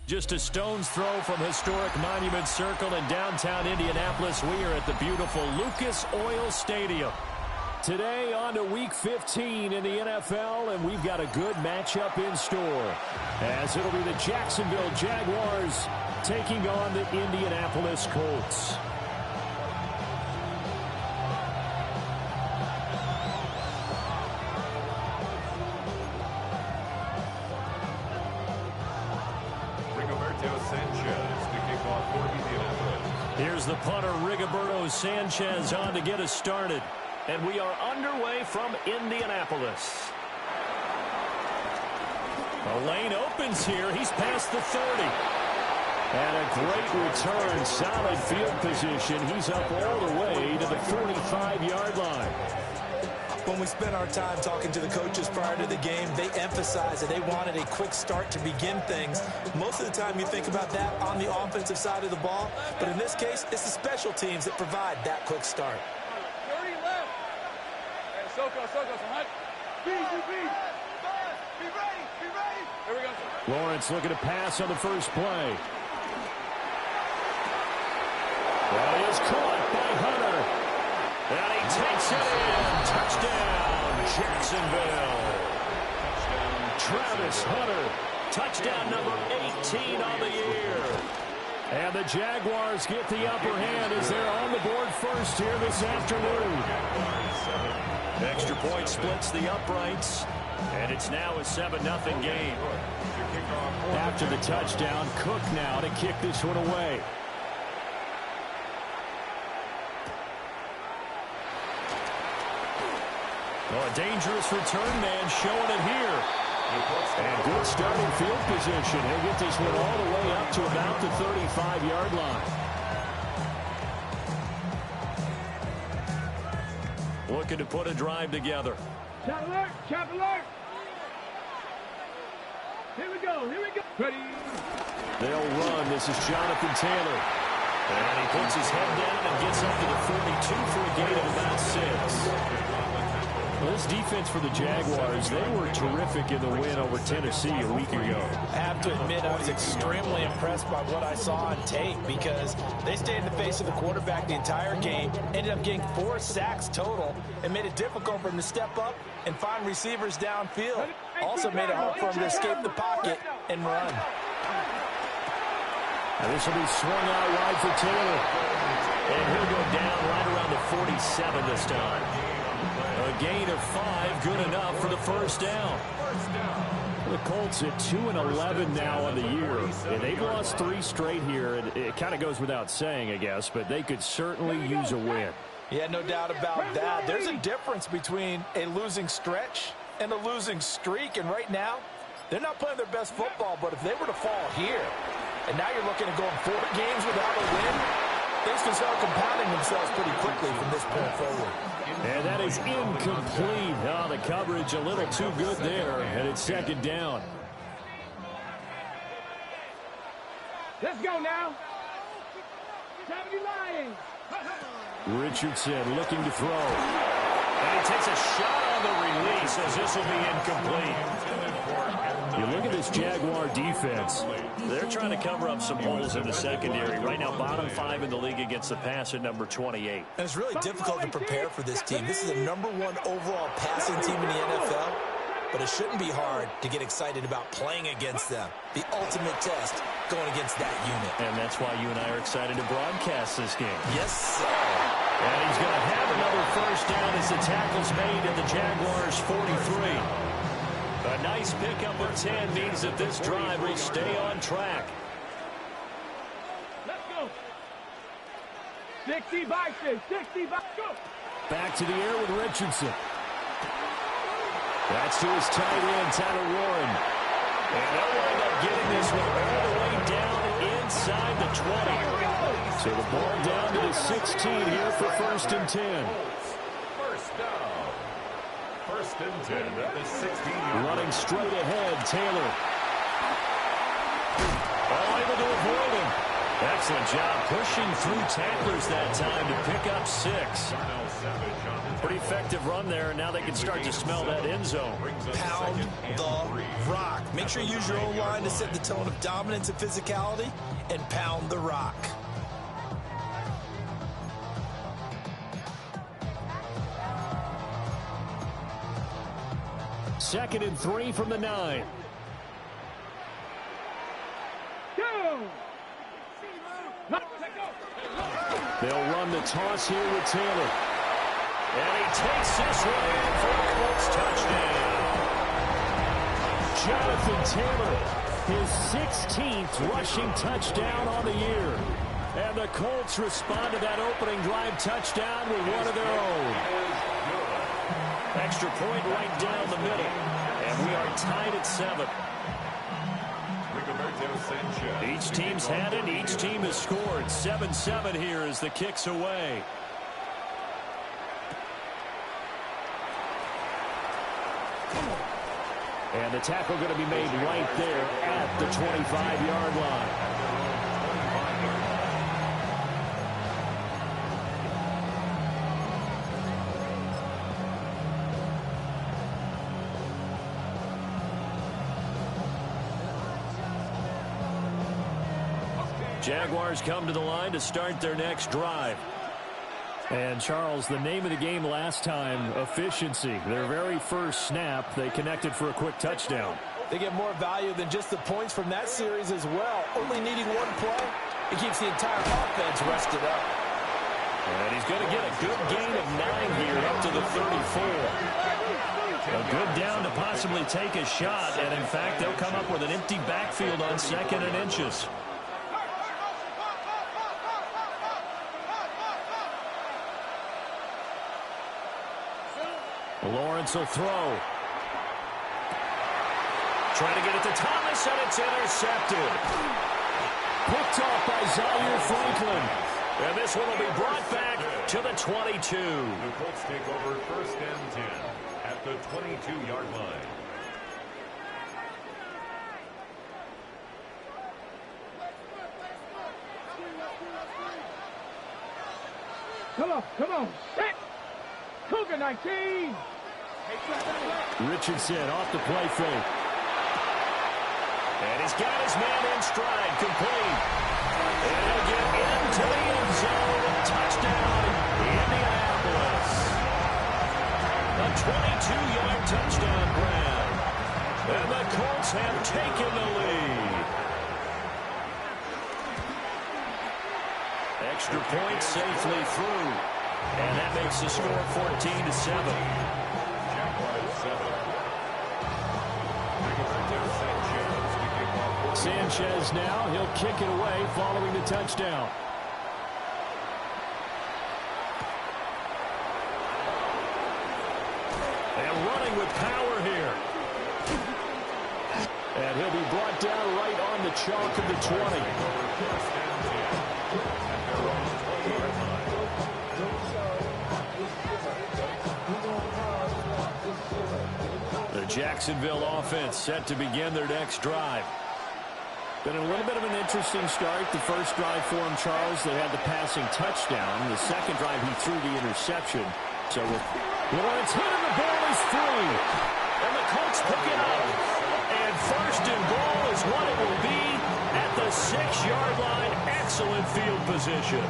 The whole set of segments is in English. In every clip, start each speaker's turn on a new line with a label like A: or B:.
A: Just a stone's throw from historic Monument Circle in downtown Indianapolis. We are at the beautiful Lucas Oil Stadium. Today on to Week 15 in the NFL, and we've got a good matchup in store, as it'll be the Jacksonville Jaguars taking on the Indianapolis Colts. Here's the punter, Rigoberto Sanchez, on to get us started. And we are underway from Indianapolis. The lane opens here. He's past the 30. And a great return. Solid field position. He's up all the way to the 45-yard line.
B: When we spent our time talking to the coaches prior to the game, they emphasized that they wanted a quick start to begin things. Most of the time you think about that on the offensive side of the ball, but in this case, it's the special teams that provide that quick start.
C: 30 left. Hey, Soko, be ready. Here we go.
A: Lawrence looking to pass on the first play. That is caught by Hunter. And he takes it in. Touchdown, Jacksonville. Travis Hunter. Touchdown number 18 on the year. And the Jaguars get the upper hand as they're on the board first here this afternoon. Extra point splits the uprights. And it's now a 7-0 game. After the touchdown, Cook now to kick this one away. Oh, a dangerous return man showing it here. And good starting field position. He'll get this one all the way up to about the 35-yard line. Looking to put a drive together.
C: Chop alert. Here we go. Ready.
A: They'll run. This is Jonathan Taylor. And he puts his head down and gets up to the 42 for a gain of about 6. Well, this defense for the Jaguars, they were terrific in the win over Tennessee a week ago.
B: I have to admit, I was extremely impressed by what I saw on tape because they stayed in the face of the quarterback the entire game, ended up getting 4 sacks total, and made it difficult for him to step up and find receivers downfield. Also made it hard for him to escape the pocket and run.
A: Now this will be swung out wide for Taylor. And he'll go down right around the 47 this time. A gain of 5, good enough for the first down. The Colts at 2-11 now on the year. And they've lost 3 straight here. And it kind of goes without saying, I guess, but they could certainly use a win.
B: Yeah, no doubt about that. There's a difference between a losing stretch and a losing streak. And right now, they're not playing their best football. But if they were to fall here, and now you're looking at going 4 games without a win, things can start compounding themselves pretty quickly from this point forward.
A: And that is incomplete. Oh, the coverage a little too good there, and it's second down.
C: Let's go now. Time to be lying.
A: Richardson looking to throw. And he takes a shot on the release as this will be incomplete. You look at this Jaguar defense. They're trying to cover up some holes in the secondary. Right now, bottom 5 in the league against the pass at number 28.
B: And it's really difficult to prepare for this team. This is the #1 overall passing team in the NFL. But it shouldn't be hard to get excited about playing against them. The ultimate test going against that unit.
A: And that's why you and I are excited to broadcast this game.
B: Yes, sir.
A: And he's going to have another first down as the tackle's made at the Jaguars' 43. A nice pickup of 10 means that this drive will stay on track.
C: Let's go. 60 by 6. Go.
A: Back to the air with Richardson. That's to his tight end, Tyler Warren. And they'll wind up getting this one all the way down inside the 20. So the ball down to the 16 here for 1st and 10.
D: First down. 1st and 10 at the 16.
A: Running straight ahead, Taylor. All able to avoid him. Excellent job pushing through tacklers that time to pick up 6. Pretty effective run there, and now they can start to smell that end zone.
B: Pound the rock. Make sure you use your own line to set the tone of dominance and physicality, and pound the rock.
A: Second and 3 from the 9. They'll run the toss here with Taylor. And he takes this one in for a Colts touchdown. Jonathan Taylor, his 16th rushing touchdown on the year. And the Colts respond to that opening drive touchdown with one of their own. Extra point right down the middle. And we are tied at 7. Each team's had it. Each team has scored. 7-7 here as the kick's away. And the tackle going to be made right there at the 25-yard line. Jaguars come to the line to start their next drive. And, Charles, the name of the game last time, efficiency. Their very first snap, they connected for a quick touchdown.
B: They get more value than just the points from that series as well. Only needing one play, it keeps the entire offense rested up.
A: And he's going to get a good gain of 9 here up to the 34. A good down to possibly take a shot. And, in fact, they'll come up with an empty backfield on 2nd and inches. Lawrence will throw. Trying to get it to Thomas, and it's intercepted. Picked off by Zaire Franklin. And this one will be brought back to the 22.
D: The Colts take over 1st and 10 at the 22-yard line.
C: Come on. Set. Cougar 19.
A: Richardson off the play fake. And he's got his man in stride, complete. And he'll get into the end zone. Touchdown, Indianapolis. A 22-yard touchdown grab. And the Colts have taken the lead. Extra point safely through. And that makes the score 14-7. Sanchez now, he'll kick it away following the touchdown. And running with power here. And he'll be brought down right on the chalk of the 20. The Jacksonville offense set to begin their next drive. Been a little bit of an interesting start. The first drive for him, Charles, they had the passing touchdown. The second drive, he threw the interception. So with Lawrence hitting, the ball is free. And the Colts pick it up. And 1st and goal is what it will be at the 6-yard line. Excellent field position.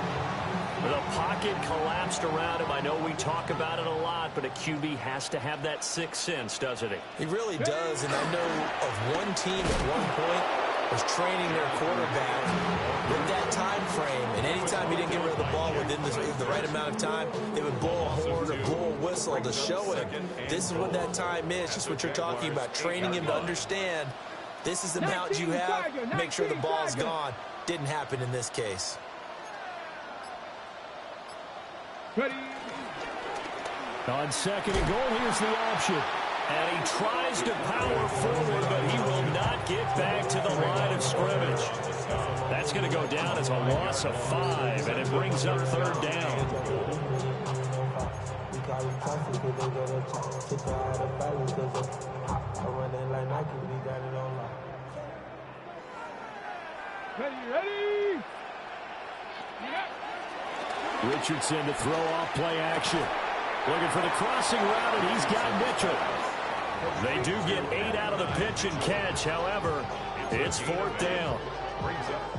A: The pocket collapsed around him. I know we talk about it a lot, but a QB has to have that sixth sense, doesn't he?
B: He really does, and I know of one team at one point was training their quarterback with that time frame, and anytime he didn't get rid of the ball within the right amount of time, they would blow a horn or blow a whistle to show him this is what that time is, just what you're talking about, training him to understand this is the amount you have, make sure the ball's gone. Didn't happen in this case.
C: Ready.
A: On 2nd and goal, here's the option. And he tries to power forward, but he will not get back to the line of scrimmage. That's going to go down as a loss of 5, and it brings up 3rd down.
C: Ready.
A: Richardson to throw off play action. Looking for the crossing route, and he's got Mitchell. They do get 8 out of the pitch and catch. However, it's 4th down.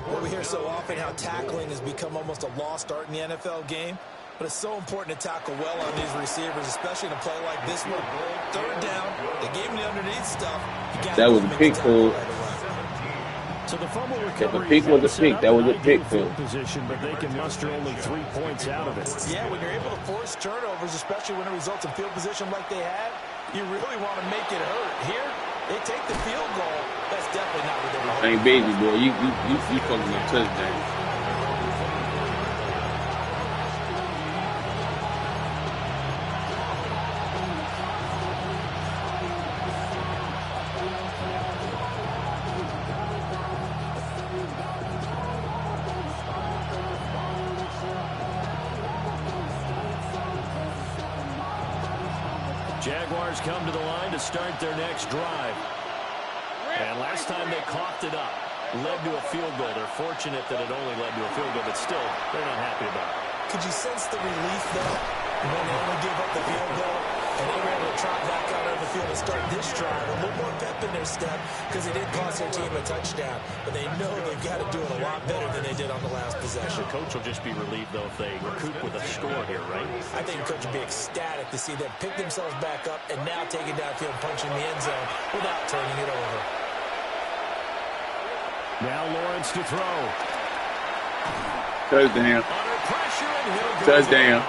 B: Well, we hear so often how tackling has become almost a lost art in the NFL game. But it's so important to tackle well on these receivers, especially in a play like this one. 3rd down, they gave him the underneath stuff.
E: That was a pick for.
A: So the fumble
E: If a pick was a pick, that was a pick for.
A: Position, but they can muster only 3 points out of it.
B: Yeah, when you're able to force turnovers, especially when it results in field position like they had, you really want to make it hurt. Here, they take the field goal. That's definitely not what they want.
E: Hey, baby boy, you fucking a touchdown.
A: Jaguars come to the line to start their next drive. And last time they coughed it up, led to a field goal. They're fortunate that it only led to a field goal, but still, they're not happy about it.
B: Could you sense the relief, though, when they only gave up the field goal and they were able to trot back out on the field and start this drive? A little more pep in their step because they did cost their team a touchdown. But they know they've got to do it a lot better than they did on the last possession.
A: The coach will just be relieved, though, if they recoup with a score here, right?
B: I think the coach will be ecstatic to see them pick themselves back up and now take it downfield, punching the end zone without turning it over.
A: Now Lawrence to throw.
E: Touchdown. Touchdown.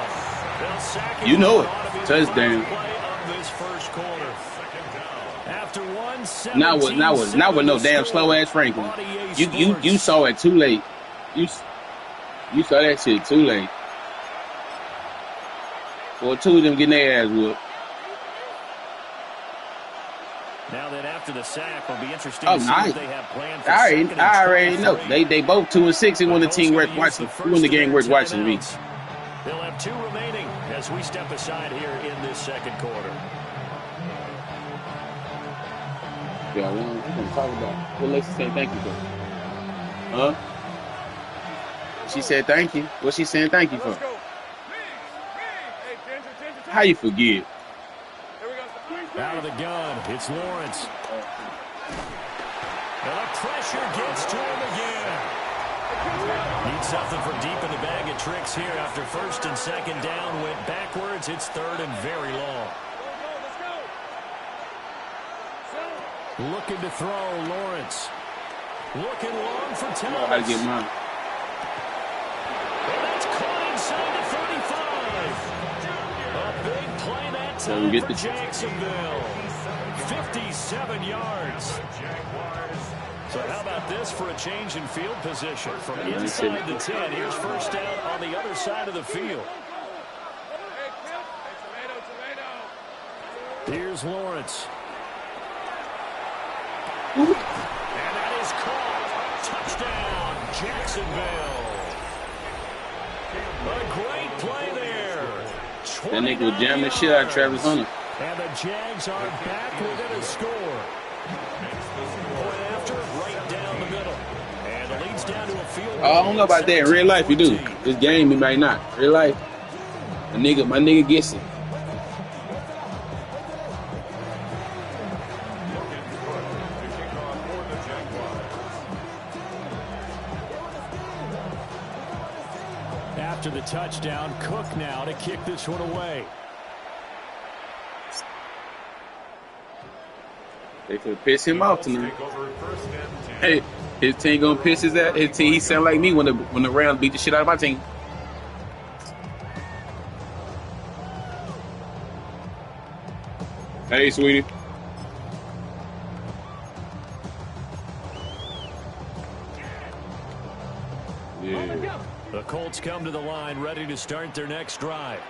E: You know it. Touchdown. Not with no damn slow ass Franklin. You saw it too late. You saw that shit too late. Well, 2 of them getting their ass whooped.
A: Now that after the sack, will be interesting to see what they have planned for
E: I already know. They both 2-6 and won the team worth watching. Won the game worth watching. Me.
A: They'll have 2 remaining as we step aside here in this second quarter.
E: Yeah, we're gonna talk about what Lexi said thank you for. Huh? She said thank you. What's she saying thank you for? How you forget?
A: Out of the gun, it's Lawrence. And the pressure gets to him again. Needs something from deep in the bag of tricks here after 1st and 2nd down. Went backwards. It's 3rd and very long. Looking to throw, Lawrence. Looking long for Thomas.
E: I know how to get mine.
A: And that's caught inside the 35. A big play that time for Jacksonville. 57 yards. So how about this for a change in field position? From inside the 10, here's 1st down on the other side of the field. Here's Lawrence. And that is caught. Touchdown, Jacksonville. A great play there.
E: That nigga was jamming the shit out of Travis Hunter.
A: And the Jags are back within a score. Point after, right down the middle. And it leads down to a field.
E: I don't know about that. In real life, you do. This game, you might not. Real life, my nigga gets it.
A: After the touchdown, Cook now to kick this one away.
E: They could piss him off tonight. Hey, his team gonna piss his ass. His team, he sound like me when the Rams beat the shit out of my team. Hey, sweetie. Yeah.
A: The Colts come to the line ready to start their next drive.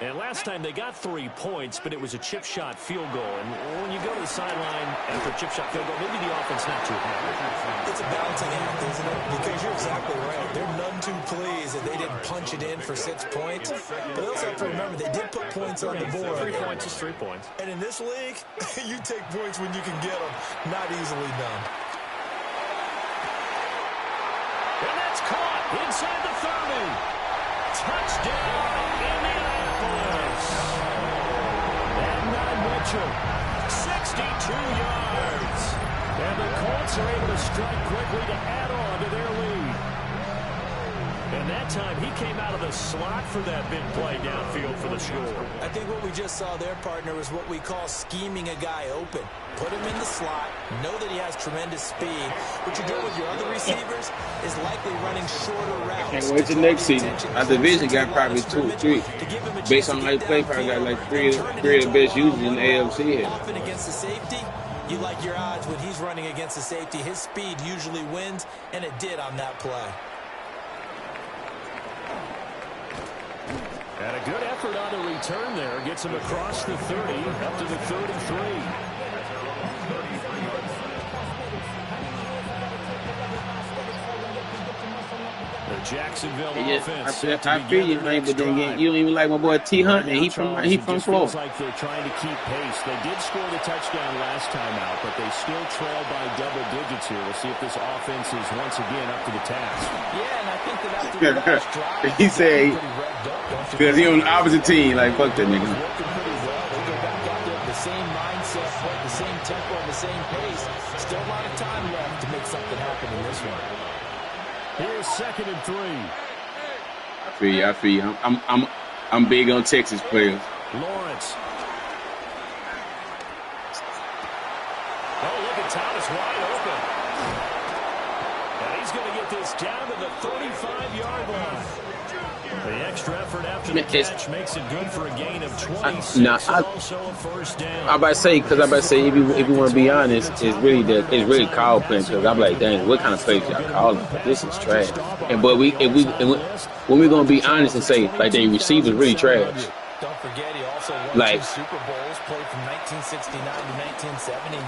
A: And last time they got 3 points, but it was a chip shot field goal. And when you go to the sideline after a chip shot field goal, maybe the offense not too happy.
B: It's a balancing act, isn't it? Because you're exactly right. They're none too pleased that they didn't punch it in for 6 points. But they also have to remember they did put points on the board.
A: 3 points is 3 points.
B: And in this league, you take points when you can get them. Not easily done.
A: And that's caught inside the 30. Touchdown, Indianapolis. And not Mitchell. 62 yards. And the Colts are able to strike quickly to add on to their lead. And that time, he came out of the slot for that big play downfield for the score.
B: I think what we just saw there, partner, was what we call scheming a guy open. Put him in the slot, know that he has tremendous speed. What you're doing with your other receivers is likely running shorter routes.
E: Can't wait till next season. Our division got probably 2 or 3. Based on how he play, probably got like three of the best users in the AFC here.
B: Often against the safety, you like your odds when he's running against the safety. His speed usually wins, and it did on that play.
A: And a good effort on the return there. Gets him across the 30, up to the 33. The Jacksonville offense.
E: I feel you, man, but then you don't even like my boy T. Hunt, and he from Florida.
A: Feels like they're trying to keep pace. They did score the touchdown last time out, but they still trail by double digits here. We'll see if this offense is once again up to the task.
B: Yeah, and I think that after the last drive,
E: he said, because he on the opposite team, like, fuck that nigga.
B: working pretty well. They go back out there with the same mindset, the same tempo, and the same pace. Still a lot of time left to make something happen in this one.
A: Here's 2nd and 3.
E: I feel you. I'm big on Texas players.
A: Lawrence. Oh, look at Thomas wide open. And he's going to get this down to the 35-yard line. The extra effort after the catch makes it good for a gain of 26. Also a first down.
E: I about to say, if you want to be honest, it's really call play, because I'm like, dang, what kind of plays y'all calling? This is trash. And but when we gonna be honest and say, like, they receivers really trash.
B: Don't forget, he also won 2 Super Bowls, played from 1969 to 1979.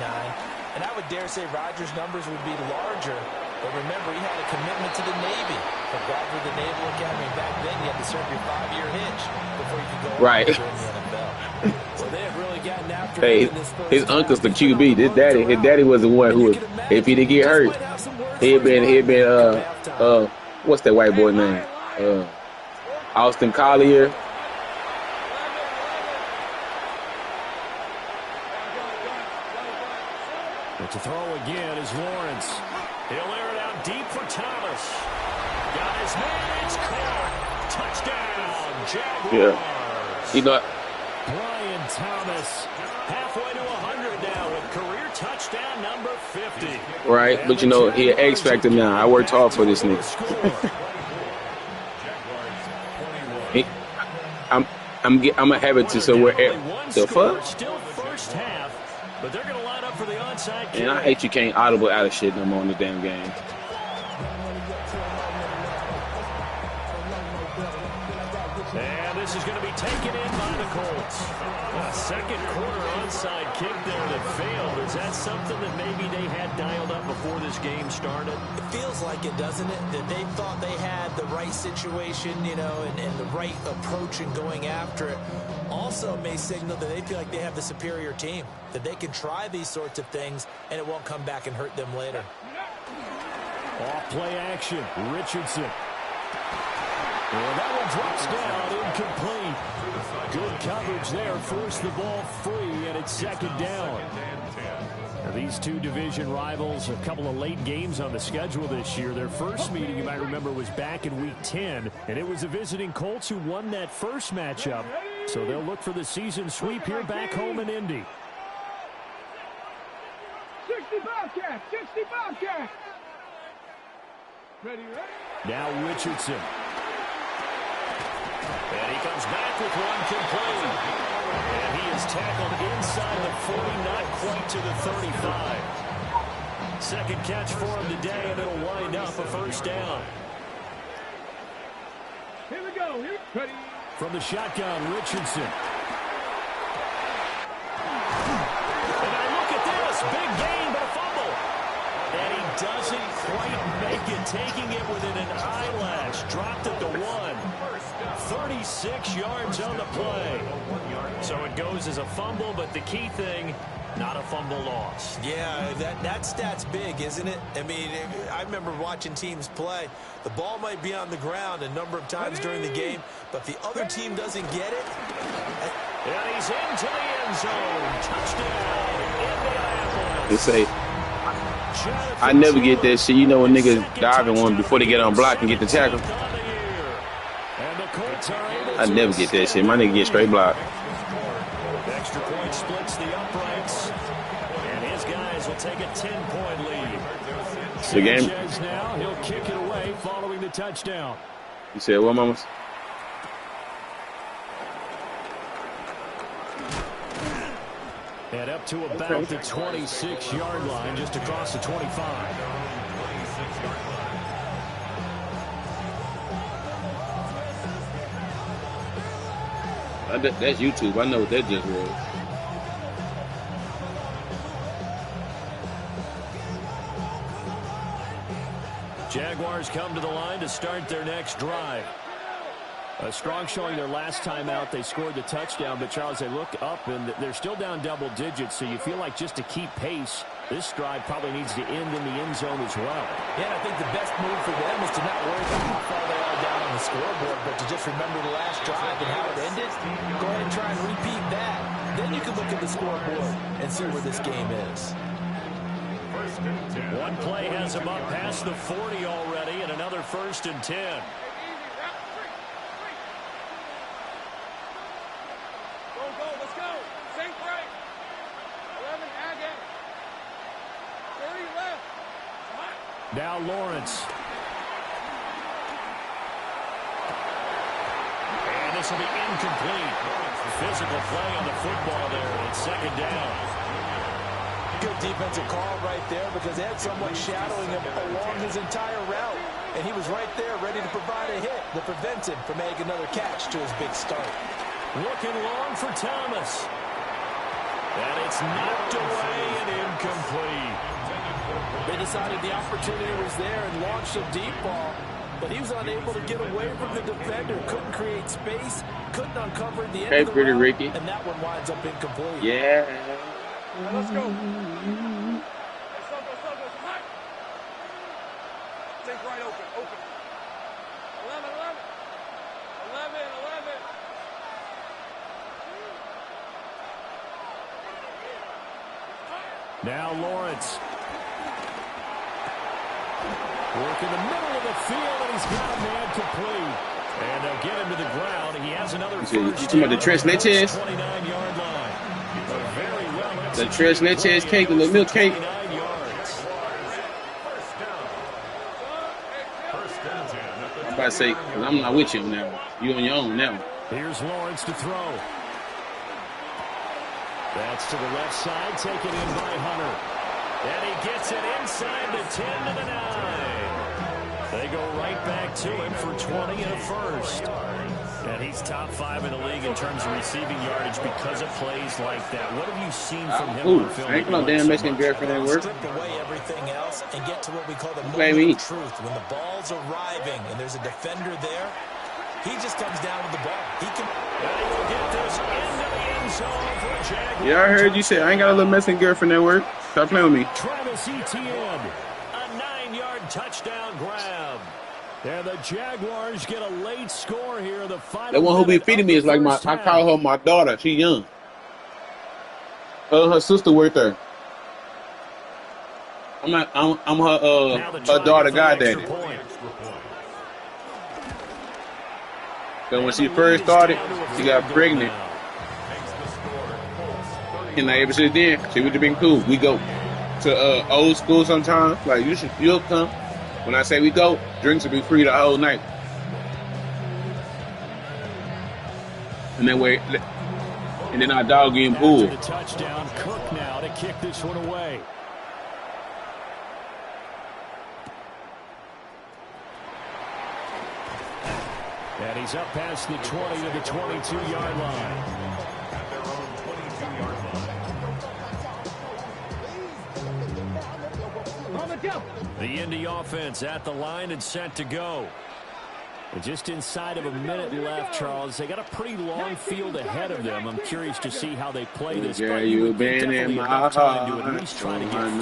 B: And I would dare say Rodgers' numbers would be larger. But remember, he had a commitment to the Navy. For graduate the Naval Academy. Back then, you had to serve your 5-year hitch before you could go on to join the NFL. So they have really gotten after him in this first
E: his uncle's the QB. His daddy was the one who, if he didn't get hurt, he'd been what's that white boy name? Austin Collier.
A: But to throw again is Lawrence. He'll air it out deep for Thomas. Got his man. It's caught. Touchdown, Jaguars.
E: Yeah. You know,
A: Brian Thomas halfway to 100 now with career touchdown number 50.
E: Right, but you know, he an X factor now. I worked hard for this nigga. I'm gonna have it to somewhere. The fuck?
A: Still first half, but they're gonna line up for the onside kick.
E: And I hate you can't audible out of shit no more in the damn game.
A: And this is going to be taken in by the Colts. A second quarter onside kick there that failed. Is that something that maybe they had dialed up before this game started?
B: It feels like it, doesn't it? That they thought they had the right situation, you know, and the right approach in going after it. Also may signal that they feel like they have the superior team, that they can try these sorts of things and it won't come back and hurt them later.
A: Off play action, Richardson. And that one drops down, incomplete. Good coverage there, forced the ball free, and it's second down. Now, these two division rivals, a couple of late games on the schedule this year. Their first meeting, you might remember, was back in Week 10, and it was the visiting Colts who won that first matchup. So they'll look for the season sweep here back home in Indy.
C: 65 cat, 65 cat. Ready, ready?
A: Now Richardson. And he comes back with one complete. And he is tackled inside the 40, not quite to the 35. Second catch for him today, and it'll wind up a first down.
C: Here we go. Ready.
A: From the shotgun, Richardson. And now look at this. Big gain, but a fumble. And he doesn't quite make it, taking it within an eyelash. Dropped at the 1. 36 yards on the play. So it goes as a fumble, but the key thing, Not a fumble loss.
B: Yeah, that stat's big, isn't it? I mean, I remember watching teams play. The ball might be on the ground a number of times during the game, but if the other team doesn't get it.
A: And he's into the end zone. Touchdown, Indianapolis.
E: They say, I never get that shit. You know when niggas dive in one before they get on block and get the tackle? I never get that shit. My nigga get straight blocked.
A: Extra point splits the uprights. And his guys will take a 10-point lead.
E: The game.
A: Now he'll kick it away following the touchdown.
E: You said what, mamas?
A: And up to about the 26-yard line, just across the 25.
E: That's YouTube. I know what that just was.
A: Jaguars come to the line to start their next drive. A strong showing their last time out. They scored the touchdown, but Charles, they look up and they're still down double digits, so you feel like just to keep pace, this drive probably needs to end in the end zone as well.
B: Yeah, I think the best move for them is to not worry about how far they are down on the scoreboard, but to just remember the last drive and how it ended. Go ahead and try and repeat that. Then you can look at the scoreboard and see where this game is.
A: One play has him up past the 40 already, and another 1st and 10. Now Lawrence. And this will be incomplete. Physical play on the football there. It's 2nd down.
B: Good defensive call right there because they had someone shadowing him along his entire route. And he was right there ready to provide a hit that prevents him from making another catch to his big start.
A: Looking long for Thomas. And it's knocked away and incomplete.
B: They decided the opportunity was there and launched a deep ball, but he was unable to get away from the defender. Couldn't create space, couldn't uncover the end of the route,
E: Ricky.
B: And that one winds up incomplete.
E: Yeah.
C: Let's go. Take right open. 11.
A: Now Lawrence. Work in the middle of the field, and he's got a man complete. And they'll get him to the ground. He has another first.
E: You talking about the Tres Leches?
A: 29-yard line. Very well.
E: The Tres Leches cake, the little milk cake.
A: 29 yards.
E: I'm about to say, because I'm not with you on that one. You on your own now.
A: Here's Lawrence to throw. That's to the left side, taken in by Hunter. And he gets it inside the 10 to the 9. They go right back to him for 20 and a first. And he's top 5 in the league in terms of receiving yardage because of plays like that. What have you seen from him on film?
E: Ain't no damn Mexican girlfriend at work.
B: Strip away everything else and get to what we call the moment of truth. When the ball's arriving and there's a defender there, he just comes down with the ball. He can.
A: And he will get this into the end zone for a Jaguar.
E: Yeah, I heard you say I ain't got a little Mexican girlfriend at work. Stop playing with me.
A: Travis Etienne, a 9-yard touchdown grab. And the Jaguars get a late score here in the final.
E: The one who be feeding me is like I call her my daughter. She young. Her sister worked there. I'm her daughter goddaddy. So when she first started, she got pregnant. And ever since then, she would have been cool. We go to old school sometimes. Like you'll come. When I say we go, drinks will be free the whole night. And then our dog getting pulled.
A: The touchdown, Cook now to kick this one away. And he's up past the 20 to the 22-yard line. The Indy offense at the line and set to go. And just inside of a minute left, Charles. They got a pretty long field ahead of them. I'm curious to see how they play this.
E: Girl, you've been in my heart.
A: Time to at least try to get 3 out of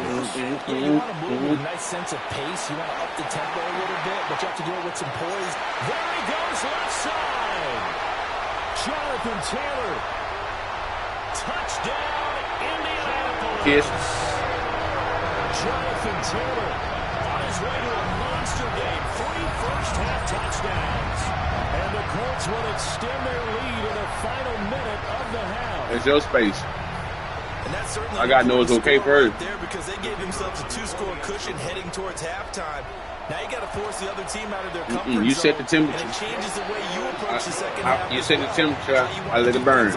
A: this.
B: Yeah, you want to move with a nice sense of pace. You want to up the tempo a little bit, but you have to do it with some poise.
A: There he goes, left side. Jonathan Taylor. Touchdown, Indianapolis.
E: Kiss.
A: Jonathan Taylor on his way to a monster game. 3 first-half touchdowns. And the Colts will extend their lead in the final minute of the half.
E: It's your space.
B: And that's certainly
E: I got to know it's okay first.
B: right there because they gave themselves a 2-score cushion heading towards halftime. Now you got to force the other team out of their comfort zone.
E: You set the temperature.
B: And it changes the way you approach the second half.
E: You set the temperature. I let it burn.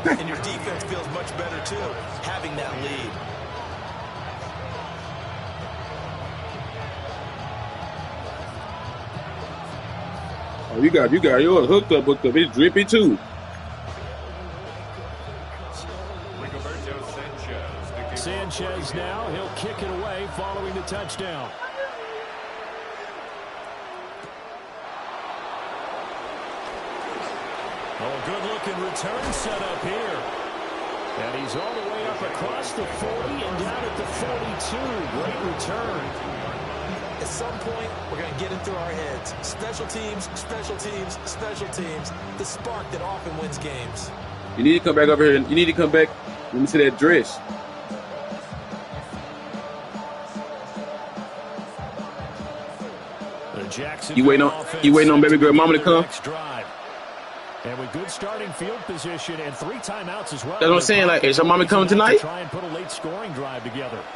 B: And your defense feels much better too, having that lead.
E: Oh, you got yours hooked up. It's drippy too.
A: Sanchez now, he'll kick it away following the touchdown. Oh, good-looking return set up here. And he's all the way up across the 40 and down at the 42. Great return.
B: At some point, we're going to get it through our heads. Special teams, special teams, special teams. The spark that often wins games.
E: You need to come back over here. You need to come back. Let me see that dress. You waiting on baby girl mama to come?
A: And with good starting field position and 3 timeouts as well.
E: That's what I'm saying. Like, is her mommy coming tonight?
A: Try and put a late scoring drive together. And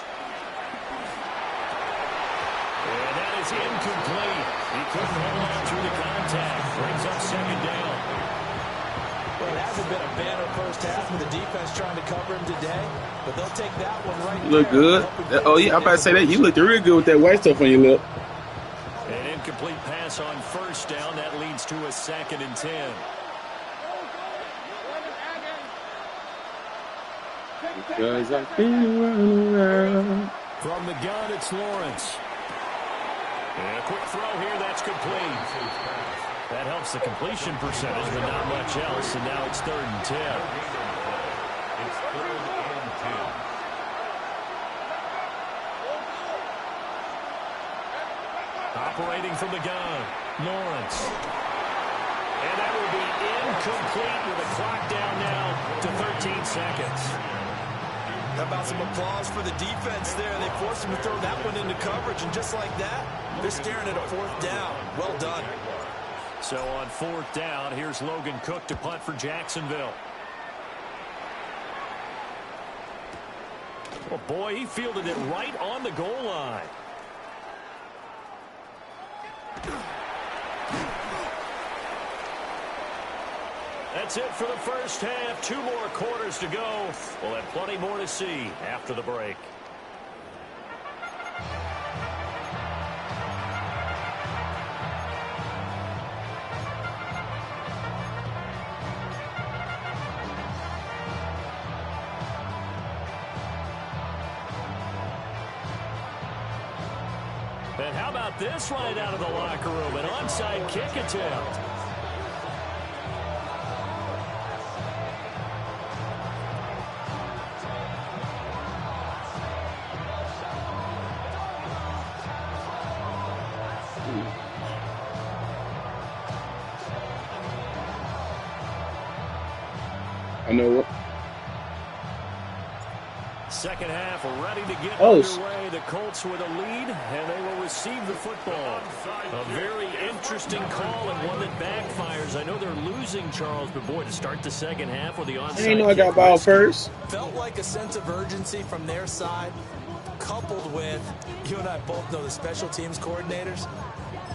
A: that is incomplete. He couldn't hold on through the contact. Brings up second down.
B: Well, it hasn't been a banner first half with the defense trying to cover him today, but they'll take that one right
E: there. You look good. Oh, yeah, I'm about to say that. You looked real good with that white stuff on your lip.
A: An incomplete pass on first down. That leads to a 2nd and 10.
E: Because I feel around.
A: From the gun, it's Lawrence. And a quick throw here, that's complete. That helps the completion percentage, but not much else. And now it's 3rd and 10.
D: It's 3rd and 10.
A: Operating from the gun, Lawrence. And that will be incomplete with a clock down now to 13 seconds.
B: How about some applause for the defense there? They forced him to throw that one into coverage, and just like that, they're staring at a 4th down. Well done.
A: So on 4th down, here's Logan Cook to punt for Jacksonville. Oh, boy, he fielded it right on the goal line. That's it for the first half. 2 more quarters to go. We'll have plenty more to see after the break. And how about this right out of the locker room? An onside kick attempt.
E: I know what.
A: Second half ready to get underway. The Colts with a lead, and they will receive the football. A very interesting call and one that backfires. I know they're losing, Charles, but boy, to start the second half with the onside
E: I didn't know I got ball first.
B: Felt like a sense of urgency from their side, coupled with, you and I both know the special teams coordinators.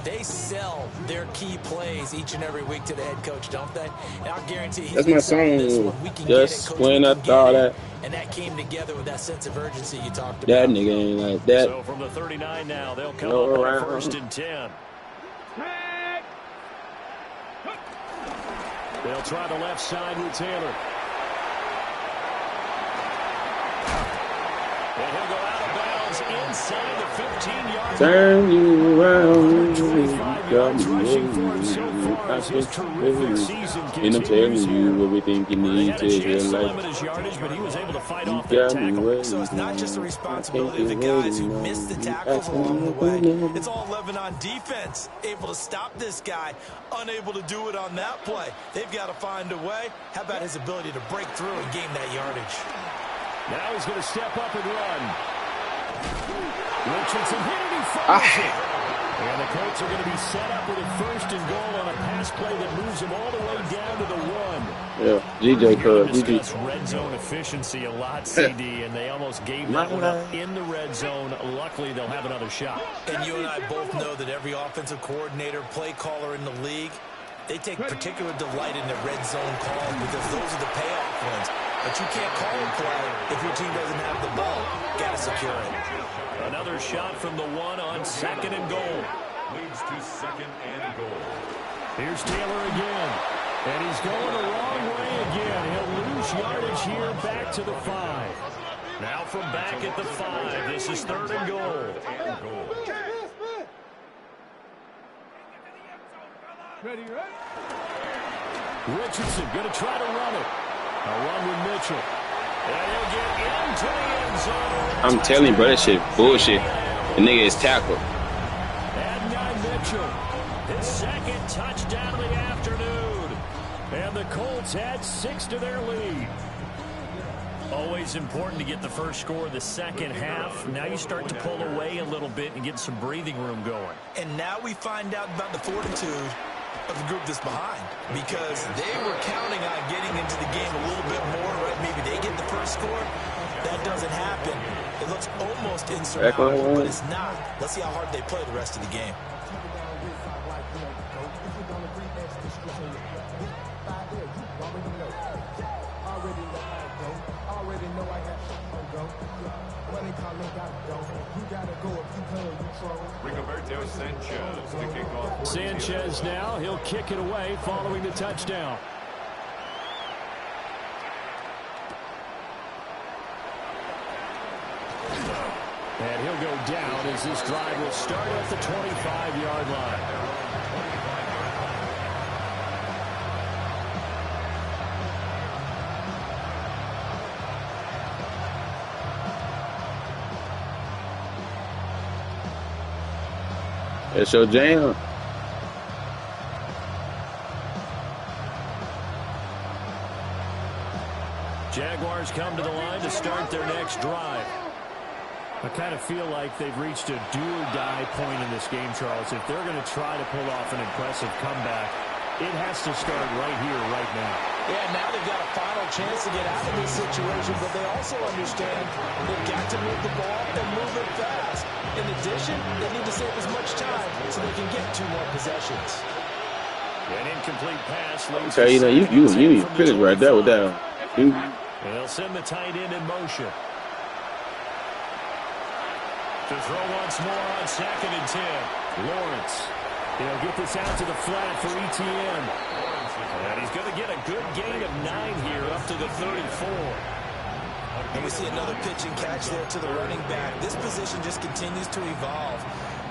B: They sell their key plays each and every week to the head coach, don't they? And I'll guarantee
E: that's my song. Just when I thought that.
B: And that came together with that sense of urgency you talked about.
E: That nigga ain't like that.
A: So from the 39 now, they'll come up on 1st and 10. They'll try the left side with Taylor. And he'll go out of bounds inside the 15-yard
E: Turn you around.
A: 25 yards rushing for him so far as his terrific season
E: And I'm telling
A: continues
E: you
A: here.
E: everything you
A: They
E: need
A: had
E: to
A: a
E: hear
A: chance to
E: like
A: limit his yardage, but he was able to fight
E: you
A: off that
E: got me
A: tackle.
E: waiting.
B: So it's not just the
E: I
B: responsibility
E: can't
B: of the
E: get
B: guys who
E: waiting
B: missed the
E: on.
B: tackles
E: Asking
B: along the
E: me
B: way.
E: waiting.
B: It's all 11 on defense, able to stop this guy, unable to do it on that play. They've got to find a way. How about his ability to break through and gain that yardage?
A: Now he's going to step up and run. Richardson hit it, he fumbles it. And the Colts are going to be set up with a 1st and goal on a pass play that moves them all the way down to the 1.
E: Yeah, GJ Cub,
A: Discuss
E: GJ.
A: red zone efficiency a lot, CD, and they almost gave that one up in the red zone. Luckily, they'll have another shot.
B: And you and I both know that every offensive coordinator, play caller in the league, they take particular delight in their red zone calls because those are the payoff ones. But you can't call a play if your team doesn't have the ball. Got to secure it.
A: Another shot from the 1 on 2nd and goal.
D: Leads to 2nd and goal.
A: Here's Taylor again. And he's going the wrong way again. He'll lose yardage here back to the 5. Now from back at the 5. This is 3rd and goal. Richardson going to try to run it. A run with Mitchell. And he'll get into the end zone.
E: I'm telling you, bro, that shit bullshit. The nigga is tackled.
A: Adnan Mitchell, his 2nd touchdown of the afternoon. And the Colts add 6 to their lead. Always important to get the first score of the second half. Now you start to pull away a little bit and get some breathing room going.
B: And now we find out about the fortitude of the group that's behind, because they were counting on getting into the game a little bit more, right? Maybe they get the first score. That doesn't happen. It looks almost insurmountable, but it's not. Let's see how hard they play the rest of the game.
A: Sanchez now, he'll kick it away following the touchdown. And he'll go down as this drive will start at the 25-yard line.
E: That's your jam.
A: Jaguars come to the line to start their next drive. I kind of feel like they've reached a do-or-die point in this game, Charles. If they're going to try to pull off an impressive comeback, it has to start right here, right now.
B: Yeah, now they've got a final chance to get out of this situation, but they also understand they've got to move the ball and move it fast. In addition, they need to save as much time so they can get 2 more possessions.
A: An incomplete pass.
E: Okay, you know, you need to finish right there with that.
A: They'll send the tight end in motion. To throw once more on 2nd and 10. Lawrence. He'll get this out to the flat for ETN. And he's going to get a good gain of 9 here up to the 34.
B: And we see another pitch and catch there to the running back. This position just continues to evolve.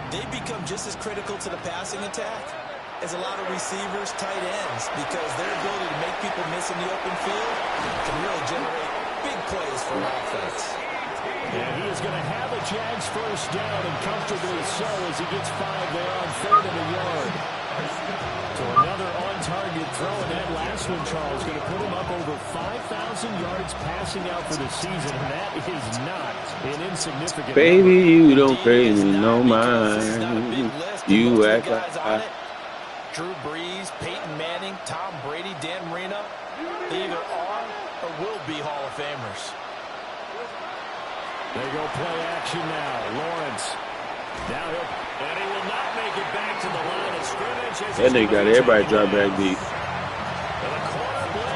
B: They become just as critical to the passing attack as a lot of receivers, tight ends, because their ability to make people miss in the open field can really generate big plays for an offense.
A: And he is going to have a Jags first down, and comfortably so as he gets 5 there on 3rd and a yard. So another on-target throw, and that last one, Charles, going to put him up over 5,000 yards passing out for the season, and that is not an insignificant
E: Baby,
A: number.
E: you don't pay me no mind. You act like
B: Drew Brees, Peyton Manning, Tom Brady, Dan Marino, they either are or will be Hall of Famers.
A: They go play action now. Lawrence. Now and he will not make it back to the line of scrimmage.
E: that nigga got everybody drop back deep.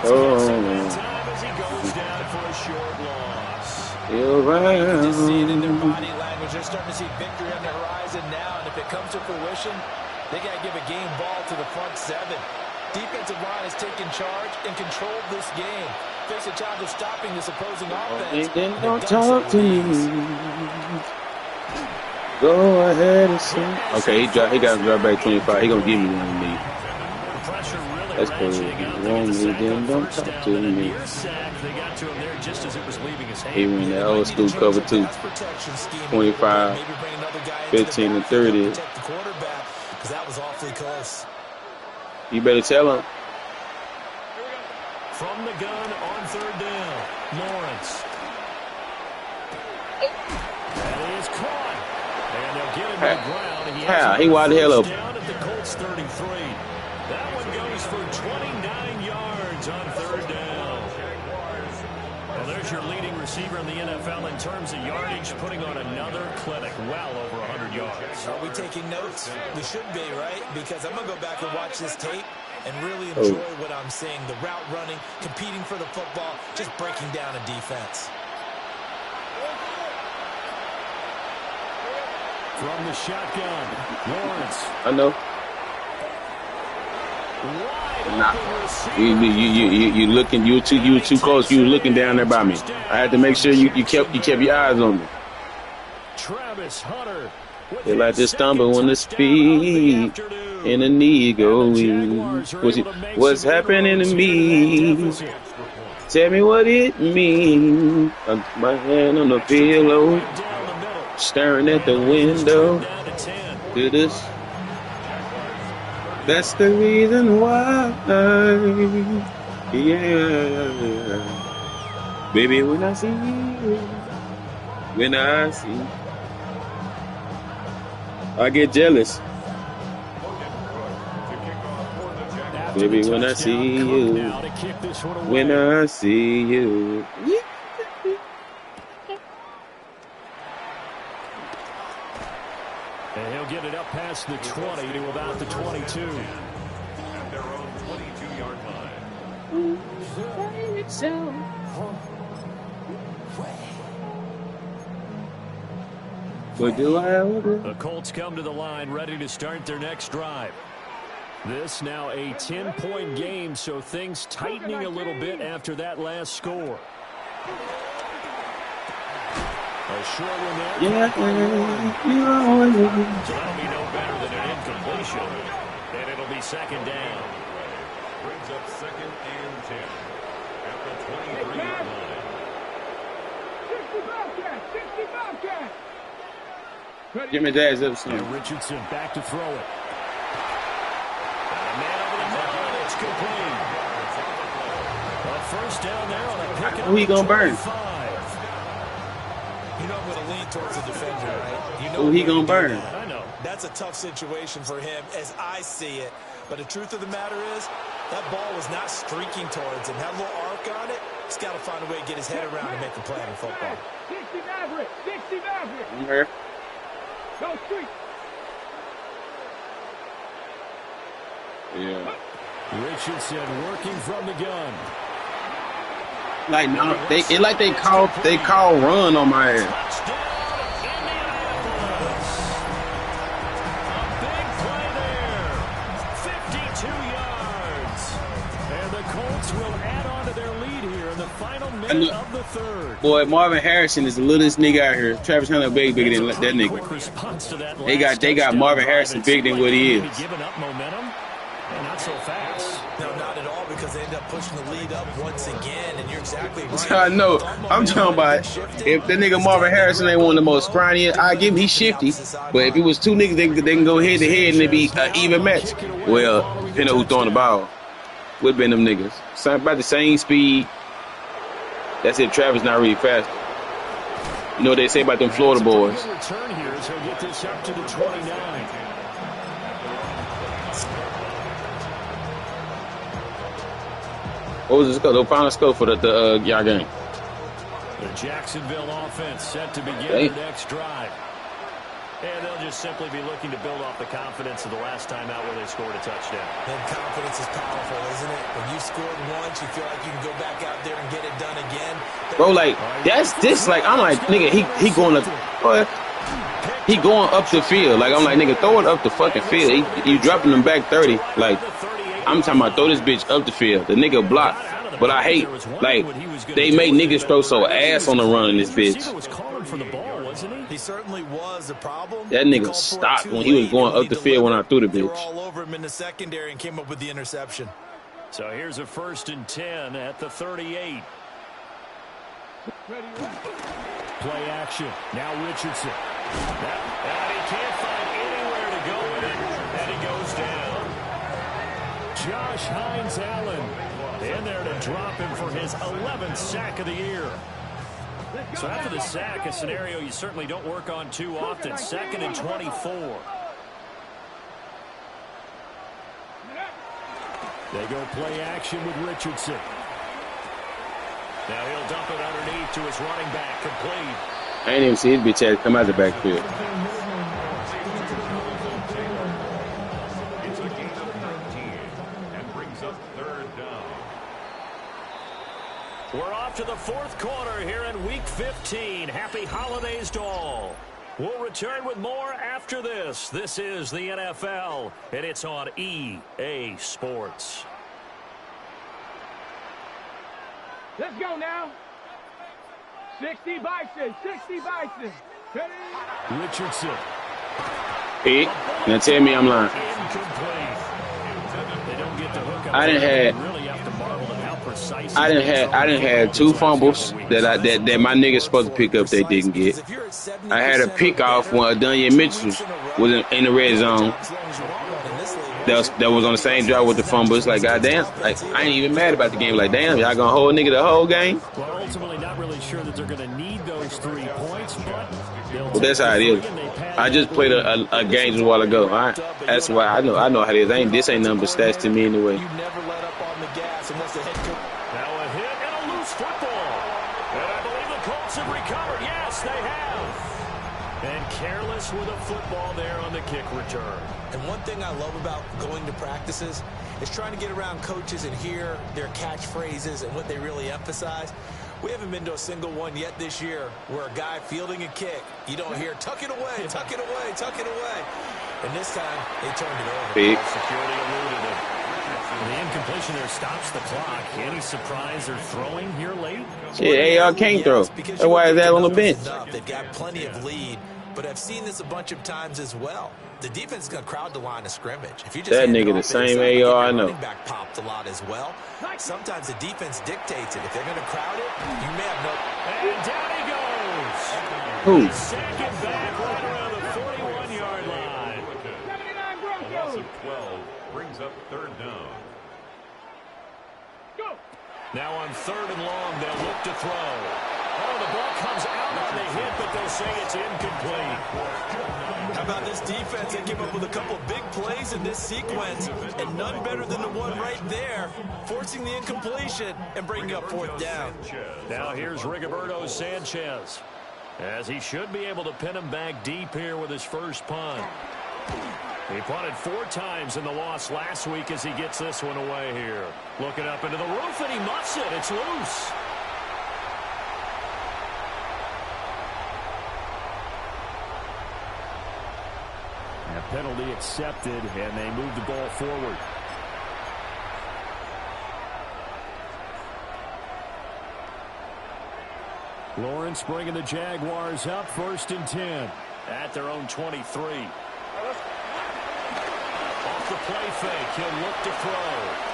A: Oh, as he goes down for a short loss.
E: You're right.
B: Just see it in their body language. They're starting to see victory on the horizon now, and if it comes to fruition, they got to give a game ball to the front 7. Defensive line has taken charge and controlled this game. Face a challenge of stopping this opposing offense.
E: Don't talk to me. Go ahead and sing. Okay, he got his drop back 25. He gonna give me one of these. That's cool. Then don't talk to me. He ran that old school cover too. 25, 15, and 30. You better tell him.
A: From the gun on third down, Lawrence. And he is caught. And they'll get him to the ground.
E: He wide the hell up.
A: Down at the Colts 33. That one goes for 29 yards on third down. Well, there's your leading receiver in the NFL in terms of yardage, putting on another clinic, well over 100 yards.
B: Are we taking notes? We should be, right? Because I'm going to go back and watch this tape and really enjoy what I'm seeing. The route running, competing for the football, just breaking down a defense.
A: From the shotgun, Lawrence.
E: I know. Nah, you looking. You were too close. You were looking down there by me. I had to make sure you kept your eyes on me.
A: Travis Hunter.
E: They like to stumble on the speed and the knee going. What's happening to me? Tell me what it means. My hand on the pillow, staring at the window. To this. That's the reason why. Yeah. Baby, when I see you, I get jealous. Baby, when I see you,
A: And he'll get it up past the 20 to about the 22.
D: At their own 22-yard line.
E: What do I ever?
A: The Colts come to the line ready to start their next drive. This now a 10-point game, so things tightening a little bit after that last score. A short one there.
E: Yeah,
A: So that'll be no better than an incompletion. And it'll be second down.
D: Brings up second and 10 at the 23-yard line.
C: 65
E: Give me Dad's up soon.
A: And Richardson back to throw it. And a man over the middle, and it's complete. A first down there on a pick.
E: Who he gonna burn?
B: You know I'm going to lean towards the defender, right? You know
E: Who he gonna burn?
A: I know.
B: That's a tough situation for him as I see it. But the truth of the matter is, that ball was not streaking towards him. Had a little arc on it. He's got to find a way to get his head around and make a play in football.
C: 60 Maverick. 60 Maverick.
E: I'm here.
C: Go street.
E: Yeah.
A: Richardson working from the gun.
E: Like no, they call run on my ass.
A: Touchdown, Indianapolis. A big play there. 52 yards. And the Colts will add on to their lead here in the final minute of the third.
E: Boy, Marvin Harrison is the littlest nigga out here. Travis Hunter bigger than that nigga. They got Marvin Harrison bigger than what he is.
A: Giving up momentum, and not so fast.
B: No, not at all, because they end up pushing the lead up once again, and you're exactly right.
E: I know. I'm talking about if the nigga Marvin Harrison ain't one of the most scrawny, I give him he's shifty. But if it was two niggas, they can go head to head and it be an even match. Well, depending on who's throwing the ball. Would been them niggas. About the same speed. That's it. Travis not really fast. You know what they say about them Florida boys.
A: Return here as he'll get this up to the 29.
E: What was the score? The final score for the y'all game?
A: The Jacksonville offense set to begin their next drive. And they'll just simply be looking to build off the confidence of the last time out where they scored a touchdown.
B: And confidence is powerful, isn't it? When you scored once, you feel like you can go back out there and get it done again.
E: Bro, like, that's this, like, I'm like, nigga, he going up, he going up the field. Like, I'm like, nigga, throw it up the fucking field. You dropping them back 30. Like, I'm talking about throw this bitch up the field. The nigga blocked. But I hate, like, they make niggas throw so ass on the run in this bitch.
A: isn't he?
B: He certainly was. The problem.
E: That nigga stopped when he was going up the field when I threw the
B: They were
E: bitch.
B: all over him in the secondary and came up with the interception.
A: So here's a 1st and 10 at the 38. Play action. Now Richardson. And he can't find anywhere to go with it. And he goes down. Josh Hines Allen in there to drop him for his 11th sack of the year. So after the sack, a scenario you certainly don't work on too often. 2nd and 24. They go play action with Richardson. Now he'll dump it underneath to his running back, complete.
E: I ain't even see his bitch ass come out the backfield.
D: It's a gain of 19 and brings up 3rd down.
A: We're off to the 4th quarter here in Week 15. Happy holidays to all. We'll return with more after this. This is the NFL, and it's on EA Sports.
C: Let's go now. 60 Bison. 60 Bison. Ready?
A: Richardson.
E: Pick. Now tell me I'm lying.
A: Incomplete. They don't get the hook up.
E: I done had.
A: Really have to marvel at how precise.
E: I done had 2 fumbles that my niggas supposed to pick up they didn't get. I had a pick off when Adonai Mitchell was in the red zone. That was on the same drive with the fumble. It's like, goddamn, like I ain't even mad about the game. Like, damn, y'all gonna hold nigga the whole game?
A: Well, ultimately, not really sure that they're going to need those 3 points, but
E: Well, that's how it is. I just played a game just a while ago. That's why I know how it is. This ain't nothing but stats to me anyway.
B: You never let up on the gas unless the head coach.
A: Now a hit and a loose football. And I believe the Colts have recovered. Yes, they have. And careless with a football there on the kick return.
B: And one thing I love about going to practices is trying to get around coaches and hear their catchphrases and what they really emphasize. We haven't been to a single one yet this year where a guy fielding a kick, you don't hear, tuck it away, tuck it away, tuck it away. And this time, they turned it over.
E: Big.
A: Security eluded it. The incompletion there stops the clock. Any surprise they're throwing here late?
E: Shit, AR can't throw. That's why is that on the bench?
B: They've got plenty of lead, but I've seen this a bunch of times as well. The defense is going to crowd the line of scrimmage. If you just
E: That nigga the same AR I know.
B: running back popped a lot as well. Sometimes the defense dictates it. If they're going to crowd it, you may have no.
A: And down he goes.
E: Who?
A: Second back right around the 41-yard line.
C: 79
D: A loss
C: Broncos.
D: of 12 brings up 3rd down.
C: Go.
A: Now on 3rd and long, they'll look to throw. Oh, the ball comes out on the hit, but they'll say it's incomplete.
B: How about this defense? They came up with a couple of big plays in this sequence, and none better than the one right there, forcing the incompletion and bringing up 4th down.
A: Now here's Rigoberto Sanchez, as he should be able to pin him back deep here with his first punt. He punted 4 times in the loss last week as he gets this one away here. Looking up into the roof, and he muffs it. It's loose. A penalty accepted, and they move the ball forward. Lawrence bringing the Jaguars up, 1st and 10 at their own 23. Off the play fake, he'll look to throw.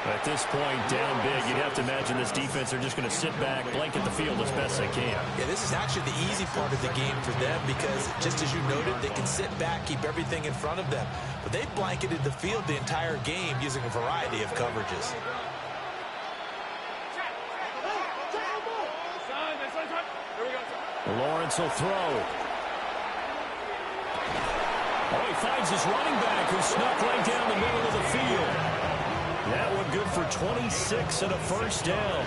A: At this point, down big, you'd have to imagine this defense are just going to sit back, blanket the field as best they can.
B: Yeah, this is actually the easy part of the game for them because, just as you noted, they can sit back, keep everything in front of them. But they've blanketed the field the entire game using a variety of coverages.
A: Lawrence will throw. Oh, he finds his running back who snuck right down the middle of the field. That one good for 26 and a 1st down.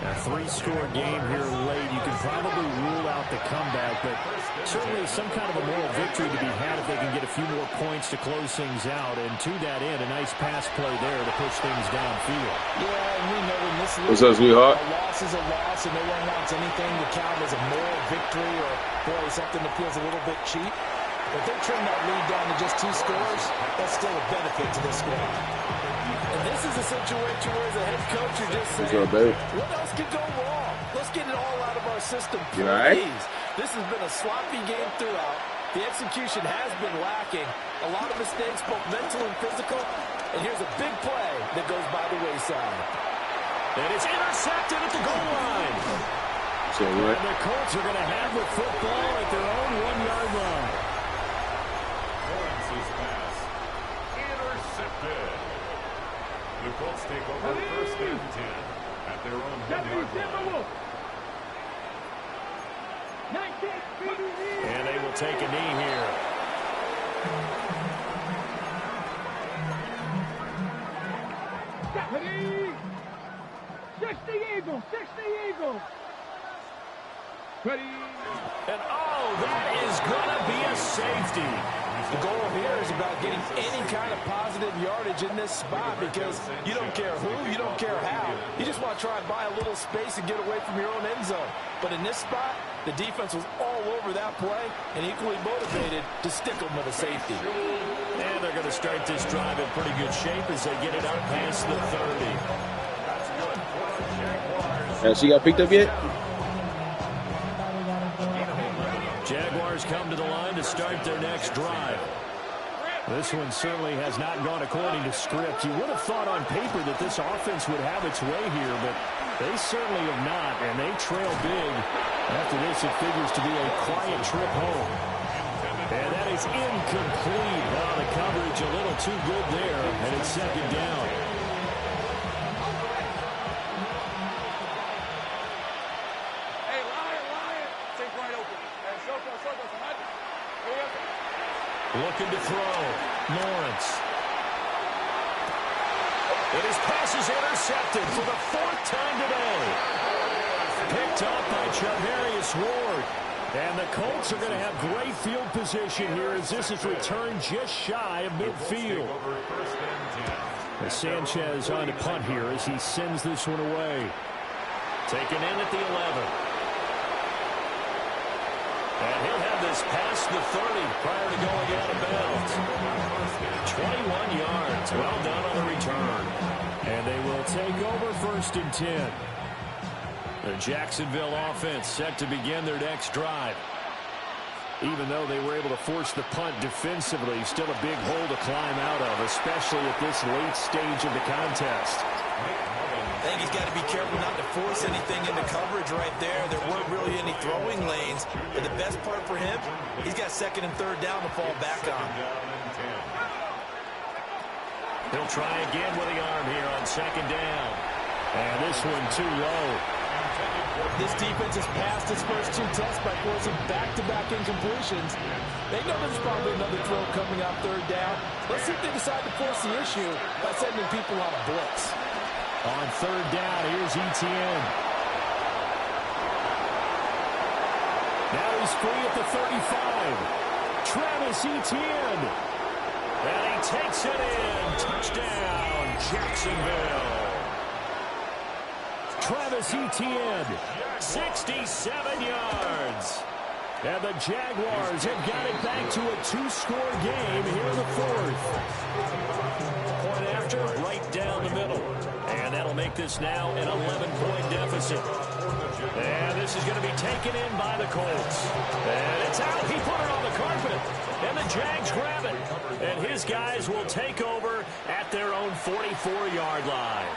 A: A 3-score game here late. You can probably rule out the comeback, but certainly some kind of a moral victory to be had if they can get a few more points to close things out. And to that end, a nice pass play there to push things downfield.
B: Yeah, and we know in this league,
E: What's up, sweetheart?
B: a loss is a loss, and no one wants anything to count as a moral victory or, boy, something that feels a little bit cheap. But they trim that lead down to just 2 scores. That's still a benefit to this squad. And this is a situation where, as a head coach, you're just saying,
E: What's up, baby?
B: what else could go wrong? let's get it all out of our system, please.
E: You all right?
B: This has been a sloppy game throughout. The execution has been lacking. A lot of mistakes, both mental and physical. And here's a big play that goes by the wayside.
A: And it's intercepted at the goal line.
E: So what?
A: And the Colts are going to have the football at their own 1-yard line.
D: Lawrence's pass intercepted. The Colts take over first and 10 at their own 1-yard line.
A: And they will take a knee here.
C: Ready? 60 Eagles, 60 Eagles. Ready?
A: And that is going to be a safety.
B: The goal here is about getting any kind of positive yardage in this spot because you don't care who, you don't care how. You just want to try and buy a little space and get away from your own end zone. But in this spot, the defense was all over that play and equally motivated to stick them with a safety.
A: And they're going to start this drive in pretty good shape as they get it out past the 30.
E: She got picked up yet?
A: Jaguars come to the line to start their next drive. This one certainly has not gone according to script. You would have thought on paper that this offense would have its way here, but they certainly have not, and they trail big. After this, it figures to be a quiet trip home. And that is incomplete. Well, the coverage a little too good there, and it's second down. Looking to throw. Lawrence. And his pass is intercepted for the 4th time today. Picked up by Charvarius Ward. And the Colts are going to have great field position here as this is returned just shy of midfield. As Sanchez on to punt here as he sends this one away. Taken in at the 11. And he'll have this past the 30 prior to going out of bounds. 21 yards. Well done on the return. And they will take over 1st and 10. The Jacksonville offense set to begin their next drive. Even though they were able to force the punt defensively, still a big hole to climb out of, especially at this late stage of the contest.
B: I think he's got to be careful not to force anything into coverage right there. There weren't really any throwing lanes. But the best part for him, he's got 2nd and 3rd down to fall back on.
A: He'll try again with the arm here on 2nd down. And this one too low.
B: This defense has passed its first 2 tests by forcing back-to-back incompletions. They know there's probably another throw coming out 3rd down. Let's see if they decide to force the issue by sending people on a blitz.
A: On 3rd down, here's Etienne. Now he's free at the 35. Travis Etienne. And he takes it in. Touchdown, Jacksonville. Travis Etienne, 67 yards. And the Jaguars have got it back to a 2-score game here in the 4th. Point after, right down the middle. And that'll make this now an 11-point deficit. And this is going to be taken in by the Colts. And it's out. He put it on the carpet. And the Jags grab it. And his guys will take over at their own 44-yard line.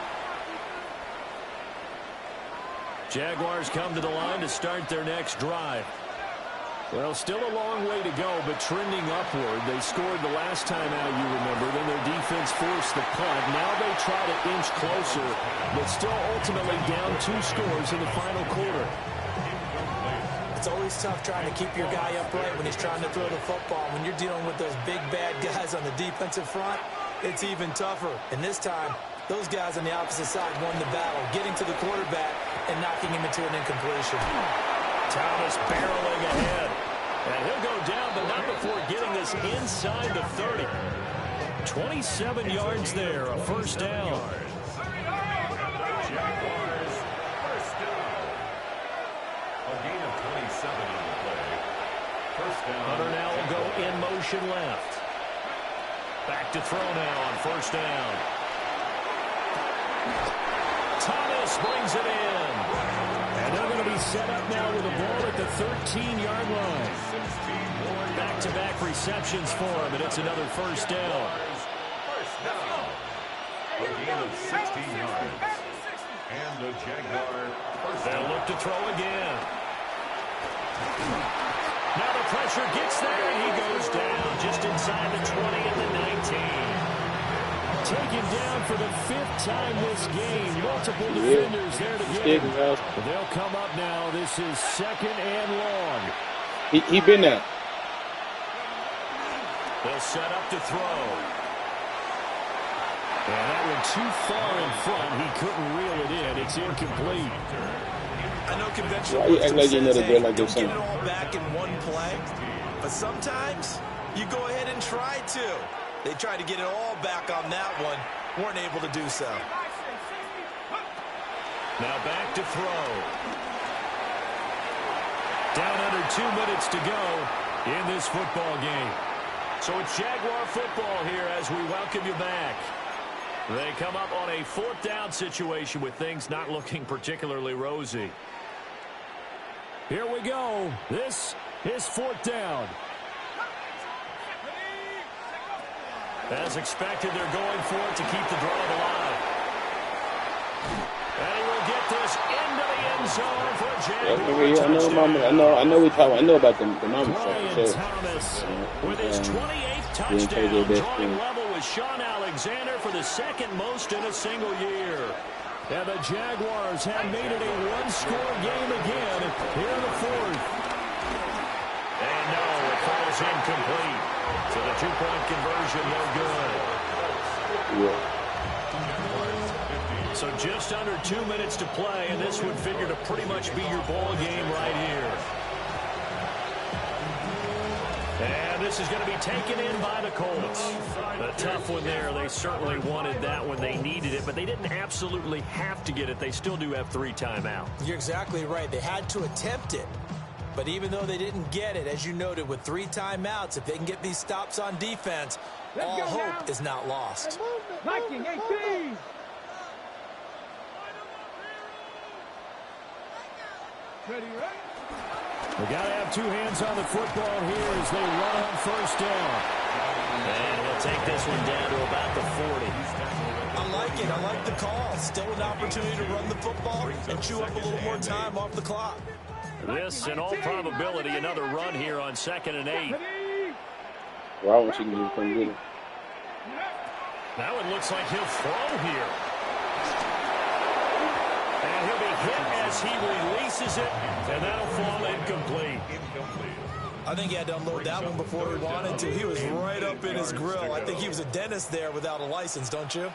A: Jaguars come to the line to start their next drive. Well, still a long way to go, but trending upward. They scored the last time out, you remember. Then their defense forced the punt. Now they try to inch closer, but still ultimately down 2 scores in the final quarter.
B: It's always tough trying to keep your guy upright when he's trying to throw the football. When you're dealing with those big, bad guys on the defensive front, it's even tougher. And this time, those guys on the opposite side won the battle, getting to the quarterback and knocking him into an incompletion.
A: Thomas barreling ahead. And he'll go down, but not before getting this inside the 30. 27 yards there, a 1st down.
D: Jaguars, 1st down. A gain of 27 on the play. 1st down.
A: Hunter now will go in motion left. Back to throw now on 1st down. Thomas brings it in. And they're going to be set up now with a ball at the 13-yard line. Back-to-back receptions for him, and it's another first down.
D: A gain of 16 yards. And the Jaguar first down.
A: They'll look to throw again. Now the pressure gets there, and he goes down just inside the 20 and the 19. Taken down for the 5th time this game. Multiple defenders there to get him. They'll come up now. This is 2nd and long.
E: He been there.
A: They'll set up to throw. And that went too far in front. He couldn't reel it in. It's incomplete.
B: I know conventional
E: wisdom says, hey, don't
B: get it all back in one play. But sometimes you go ahead and try to. They tried to get it all back on that one. Weren't able to do so.
A: Now back to throw. Down under 2 minutes to go in this football game. So it's Jaguar football here as we welcome you back. They come up on a 4th down situation with things not looking particularly rosy. Here we go. This is 4th down. As expected, they're going for it to keep the drive alive. And he will get this into the end zone for a Jaguar.
E: I know about the mama
A: Brian
E: stuff.
A: Thomas with his 28th touchdown, drawing level with Sean Alexander for the 2nd most in a single year. And the Jaguars have made it a one-score game again here in the 4th. And no, it falls incomplete. So the 2-point conversion, no good.
E: Yeah.
A: So just under 2 minutes to play, and this would figure to pretty much be your ball game right here. And this is going to be taken in by the Colts. A tough one there. They certainly wanted that when they needed it, but they didn't absolutely have to get it. They still do have 3 timeouts.
B: You're exactly right. They had to attempt it. But even though they didn't get it, as you noted, with 3 timeouts, if they can get these stops on defense, all hope is not lost.
C: Viking 18. Ready, right?
A: We got to have 2 hands on the football here as they run on 1st down. And he'll take this one down to about the 40.
B: I like it. I like the call. Still an opportunity to run the football and chew up a little more time off the clock.
A: This, in all probability, another run here on 2nd and 8.
E: Wow, she can just come get it.
A: Now it looks like he'll throw here. And he'll be hit as he releases it, and that'll fall incomplete.
B: I think he had to unload that one before he wanted to. He was right up in his grill. I think he was a dentist there without a license, don't you?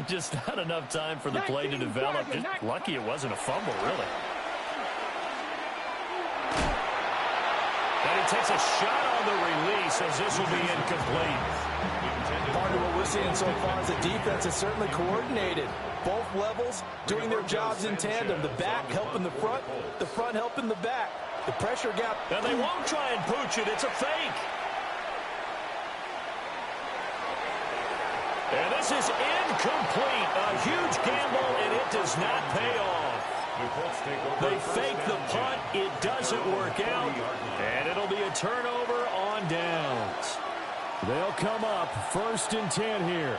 A: Just not enough time for the play to develop. Just lucky it wasn't a fumble, really. And he takes a shot on the release as this will be incomplete.
B: Part of what we're seeing so far is the defense is certainly coordinated. Both levels doing their jobs in tandem. The back helping the front helping the back. The pressure gap.
A: And they won't try and pooch it. It's a fake. And this is incomplete. A huge gamble, and it does not pay off. They fake the punt. It doesn't work out. And it'll be a turnover on downs. They'll come up 1st and 10 here.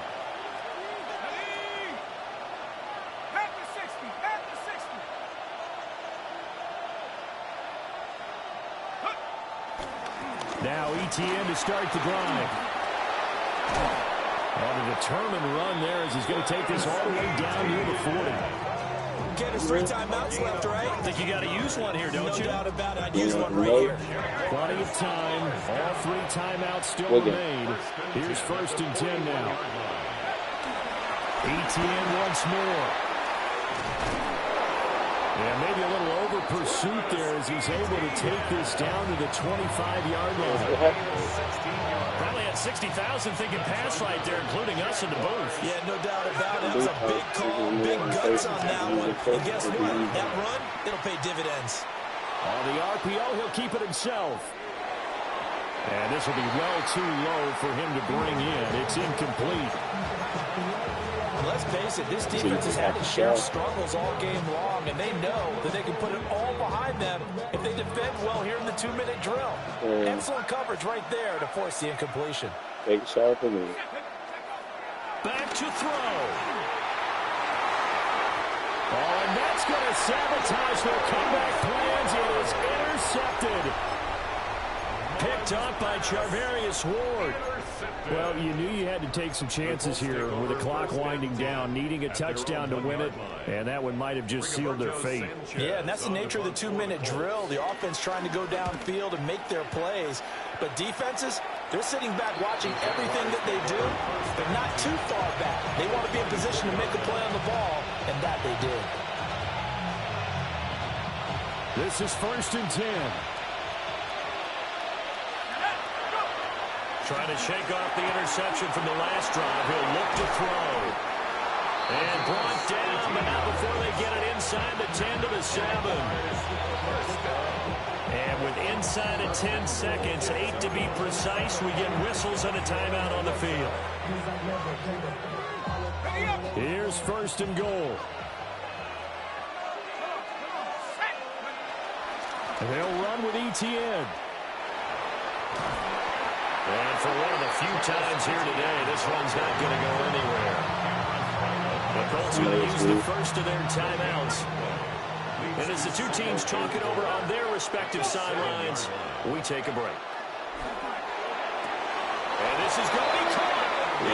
A: Now ETN to start the drive. On a determined run there as he's going to take this all the way down near the 40.
B: Get his 3 timeouts left, right?
A: I think you got to use one here, don't you?
B: No doubt about it. I'd use one right here.
A: Plenty of time. All 3 timeouts still remain. Here's 1st and 10 now. ETN once more. Yeah, maybe a little over pursuit there as he's able to take this down to the 25-yard line. Probably had 60,000 thinking pass right there, including us in the booth.
B: Yeah, no doubt about it. It was a big call, big guts on that one. And guess what? That run, it'll pay dividends.
A: On the RPO, he'll keep it himself. And this will be well too low for him to bring in. It's incomplete.
B: Let's face it, this defense has had its share of struggles all game long, and they know that they can put it all behind them if they defend well here in the 2-minute drill. Excellent coverage right there to force the incompletion.
E: Take a shot for me.
A: Back to throw. Oh, and that's going to sabotage their comeback plans. It is intercepted. Picked up by Charvarius Ward. Well, you knew you had to take some chances here with the clock winding down, needing a touchdown to win it, and that one might have just sealed their fate.
B: Yeah, and that's the nature of the 2-minute drill. The offense trying to go downfield and make their plays. But defenses, they're sitting back watching everything that they do, but not too far back. They want to be in position to make a play on the ball, and that they did.
A: This is 1st and 10. Trying to shake off the interception from the last drive. He'll look to throw. And brought down, but not before they get it inside the 10 to the 7. And with inside of 10 seconds, 8 to be precise, we get whistles and a timeout on the field. Here's 1st and goal. They'll run with ETN. And for one of the few times here today, this one's not going to go anywhere. The Colts going to use the first of their timeouts. And as the two teams talk it over on their respective sidelines, we take a break. And this is going to be caught.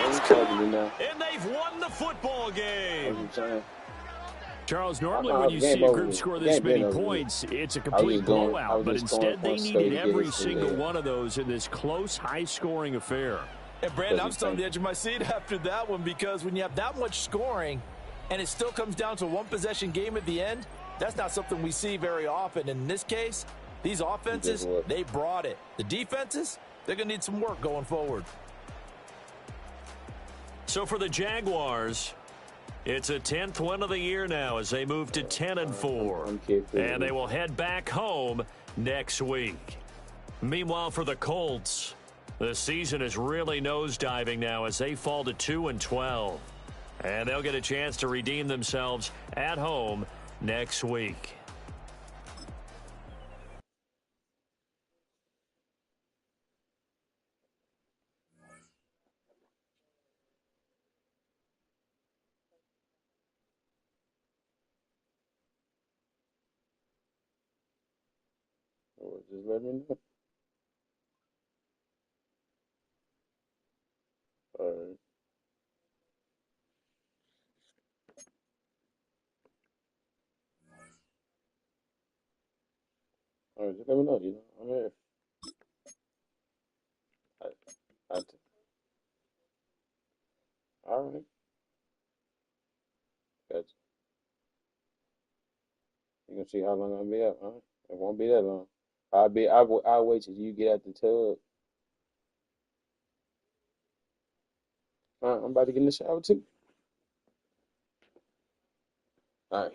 A: It's caught. And they've won the football game. Charles, normally when you see a group score this many points, it's a complete blowout, but instead they needed every single one of those in this close, high-scoring affair.
B: And, Brandon, I'm still on the edge of my seat after that one because when you have that much scoring and it still comes down to a one-possession game at the end, that's not something we see very often. In this case, these offenses, they brought it. The defenses, they're going to need some work going forward.
A: So for the Jaguars, it's a 10th win of the year now as they move to 10-4. And they will head back home next week. Meanwhile, for the Colts, the season is really nosediving now as they fall to 2-12. And they'll get a chance to redeem themselves at home next week.
E: Just let me know. All right. All right, just let me know. I'm here. All right. Gotcha. You gonna see how long I'll be up, huh? It won't be that long. I'll wait till you get out the tub. I'm about to get in the shower too. All right.